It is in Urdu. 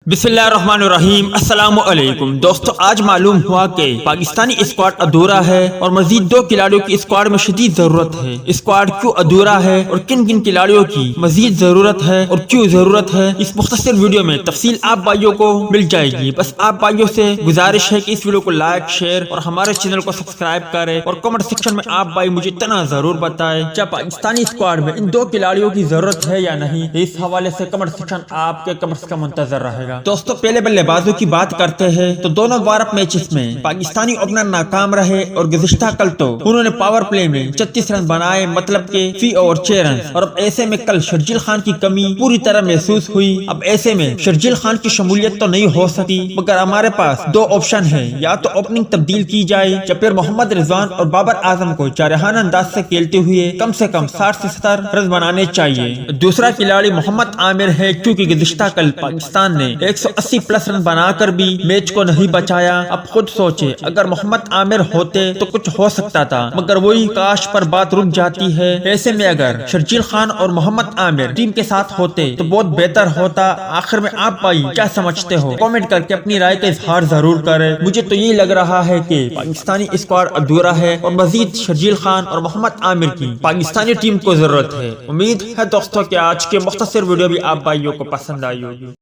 بسم اللہ الرحمن الرحیم۔ السلام علیکم دوستو، آج معلوم ہوا کہ پاکستانی اسکواڈ ادھورا ہے اور مزید 2 کھلاڑیوں کی اسکواڈ میں شدید ضرورت ہے۔ اسکواڈ کیوں ادھورا ہے اور کن کن کھلاڑیوں کی مزید ضرورت ہے اور کیوں ضرورت ہے، اس مختصر ویڈیو میں تفصیل آپ بھائیوں کو مل جائے گی۔ بس آپ بھائیوں سے گزارش ہے کہ اس ویڈیو کو لائک، شیئر اور ہمارے چینل کو سبسکرائب کریں اور کمنٹ سیکشن میں آپ بھائی مجھے اتنا ضرور بتائیں کیا پاکستانی اسکواڈ میں ان 2 کھلاڑیوں کی ضرورت ہے یا نہیں۔ اس حوالے سے کمنٹ سیکشن آپ کے کمنٹس کا منتظر رہے گا۔ دوستو پہلے بلے بازوں کی بات کرتے ہیں تو دونوں وار اپ میچز میں پاکستانی اوپنر ناکام رہے اور گزشتہ کل تو انہوں نے پاور پلے میں 36 رن بنائے، مطلب کہ فی اوور 6 رن، اور اب ایسے میں کل شرجیل خان کی کمی پوری طرح محسوس ہوئی۔ اب ایسے میں شرجیل خان کی شمولیت تو نہیں ہو سکتی، مگر ہمارے پاس 2 آپشن ہیں، یا تو اوپننگ تبدیل کی جائے یا پھر محمد رضوان اور بابر اعظم کو جارحانہ انداز سے کھیلتے ہوئے کم سے کم 60 سے 70 رن بنانے چاہیے۔ دوسرا کھلاڑی محمد عامر ہے، کیونکہ گزشتہ کل پاکستان نے 180 پلس رن بنا کر بھی میچ کو نہیں بچایا۔ اب خود سوچے اگر محمد عامر ہوتے تو کچھ ہو سکتا تھا، مگر وہی کاش پر بات رک جاتی ہے۔ ایسے میں اگر شرجیل خان اور محمد عامر ٹیم کے ساتھ ہوتے تو بہت بہتر ہوتا۔ آخر میں آپ بھائی کیا سمجھتے ہو؟ کامنٹ کر کے اپنی رائے کا اظہار ضرور کریں۔ مجھے تو یہ لگ رہا ہے کہ پاکستانی اسکواڈ ادھورا ہے اور مزید شرجیل خان اور محمد عامر کی پاکستانی ٹیم کو ضرورت ہے۔ امید ہے دوستوں کہ آج کے مختصر ویڈیو بھی آپ بھائیوں کو پسند آئی ہوگی۔